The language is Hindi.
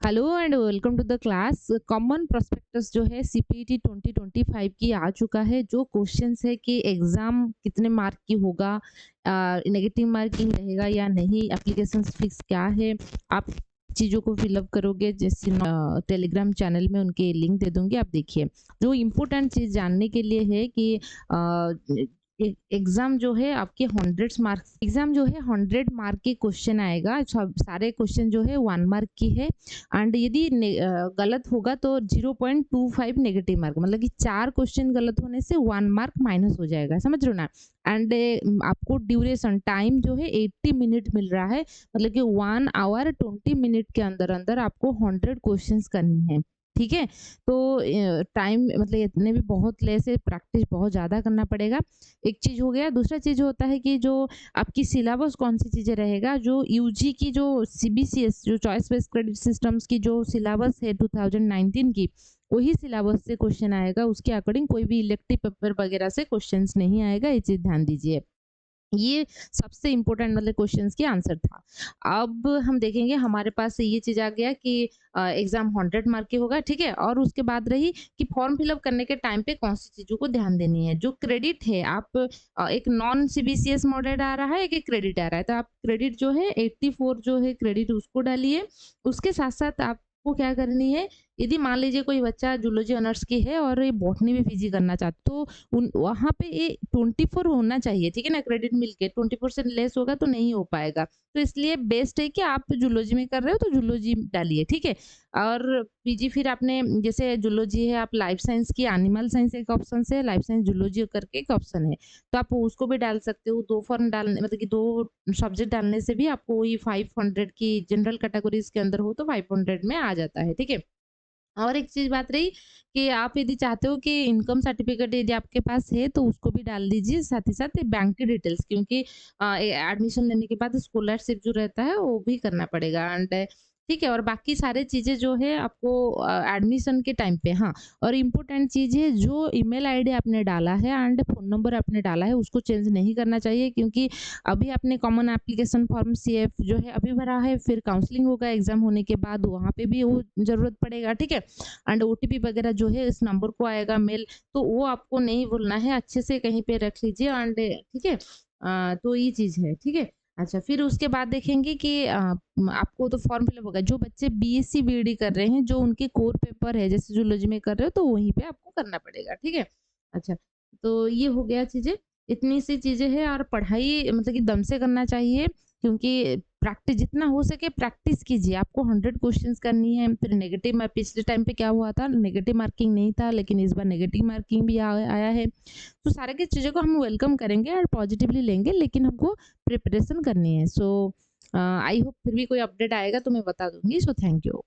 Hello and welcome to the class. Common prospectus जो है सीपीटी 2025 की आ चुका है। जो क्वेश्चंस है कि एग्जाम कितने मार्क की होगा, नेगेटिव मार्किंग रहेगा या नहीं, एप्लीकेशन फिक्स क्या है, आप चीज़ों को फिलअप करोगे। जैसे टेलीग्राम चैनल में उनके लिंक दे दूंगी, आप देखिए। जो इम्पोर्टेंट चीज़ जानने के लिए है कि एग्जाम जो है आपके 100 मार्क के क्वेश्चन आएगा। सब सारे क्वेश्चन जो है 1 मार्क की है। एंड यदि गलत होगा तो 0.25 नेगेटिव मार्क, मतलब कि 4 क्वेश्चन गलत होने से 1 मार्क माइनस हो जाएगा, समझ रहे हो ना। एंड आपको ड्यूरेशन टाइम जो है 80 मिनट मिल रहा है, मतलब कि 1 आवर 20 मिनट के अंदर अंदर आपको 100 क्वेश्चंस करनी है। ठीक है, तो टाइम मतलब इतने भी बहुत लेस है, प्रैक्टिस बहुत ज़्यादा करना पड़ेगा। एक चीज़ हो गया। दूसरा चीज़ होता है कि जो आपकी सिलेबस कौन सी चीज़ें रहेगा, जो यूजी की जो सीबीसीएस जो चॉइस बेस्ड क्रेडिट सिस्टम्स की जो सिलेबस है 2019 की, वही सिलेबस से क्वेश्चन आएगा। उसके अकॉर्डिंग कोई भी इलेक्टिव पेपर वगैरह से क्वेश्चंस नहीं आएगा, ये चीज़ ध्यान दीजिए। ये सबसे इम्पोर्टेंट मतलब क्वेश्चंस की आंसर था। अब हम देखेंगे, हमारे पास ये चीज़ आ गया कि एग्ज़ाम 100 मार्क की होगा, ठीक है? और उसके बाद रही कि फॉर्म फिल अप करने के टाइम पे कौन-सी चीज़ों को ध्यान देनी है। जो क्रेडिट है, आप एक नॉन सीबीसीएस मॉडेल आ रहा है, एक क्रेडिट आ रहा है, तो आप क्रेडिट जो है 84 जो है क्रेडिट उसको डालिए। उसके साथ-साथ आपको क्या करनी है, यदि मान लीजिए कोई बच्चा जूलॉजी ऑनर्स की है और ये बॉटनी में पीजी करना चाहता, तो उन वहाँ पे ये 24 होना चाहिए, ठीक है ना? क्रेडिट मिलके 24 से लेस होगा तो नहीं हो पाएगा। तो इसलिए बेस्ट है कि आप जूलॉजी में कर रहे हो तो जूलॉजी डालिए, ठीक है? और पीजी फिर आपने जैसे जूलॉजी है, आप लाइफ साइंस की एनिमल साइंस एक ऑप्शन है, लाइफ साइंस जूलॉजी करके एक ऑप्शन है। तो आप उसको भी डाल सकते हो। 2 फॉर्म डालने मतलब कि 2 सब्जेक्ट डालने से भी आपको वही 500 की जनरल कैटेगरीज़ के अंदर हो तो 500 में आ जाता है, ठीक है? और एक चीज़ बात रही कि आप यदि चाहते हो कि इनकम सर्टिफिकेट यदि आपके पास है तो उसको भी डाल दीजिए, साथ ही साथ बैंक की डिटेल्स, क्योंकि एडमिशन लेने के बाद स्कॉलरशिप जो रहता है वो भी करना पड़ेगा। एंड ठीक है, और बाकी सारे चीज़ें जो है आपको एडमिशन के टाइम पे, हाँ। और इम्पोर्टेंट चीज़ है, जो ईमेल आईडी आपने डाला है एंड फ़ोन नंबर आपने डाला है उसको चेंज नहीं करना चाहिए, क्योंकि अभी आपने कॉमन एप्लीकेशन फॉर्म सीएफ जो है अभी भरा है, फिर काउंसलिंग होगा एग्ज़ाम होने के बाद, वहाँ पे भी वो ज़रूरत पड़ेगा, ठीक है? एंड ओटीपी वगैरह जो है इस नंबर को आएगा मेल, तो वो आपको नहीं भूलना है, अच्छे से कहीं पे रख लीजिए। एंड ठीक है, तो ये चीज़ है, ठीक है। अच्छा, फिर उसके बाद देखेंगे कि आपको तो फॉर्म फिलअप होगा। जो बच्चे बीएससी बीईडी कर रहे हैं, जो उनके कोर पेपर है जैसे जूलॉजी में कर रहे हो, तो वहीं पे आपको करना पड़ेगा, ठीक है। अच्छा, तो ये हो गया चीज़ें, इतनी सी चीज़ें हैं। और पढ़ाई मतलब कि दम से करना चाहिए, क्योंकि प्रैक्टिस जितना हो सके प्रैक्टिस कीजिए। आपको 100 क्वेश्चंस करनी है। फिर नेगेटिव मार्क, पिछले टाइम पे क्या हुआ था, नेगेटिव मार्किंग नहीं था, लेकिन इस बार नेगेटिव मार्किंग भी आया है। तो सारे की चीज़ों को हम वेलकम करेंगे और पॉजिटिवली लेंगे, लेकिन हमको प्रिपरेशन करनी है। सो आई होप फिर भी कोई अपडेट आएगा तो मैं बता दूंगी। So thank you.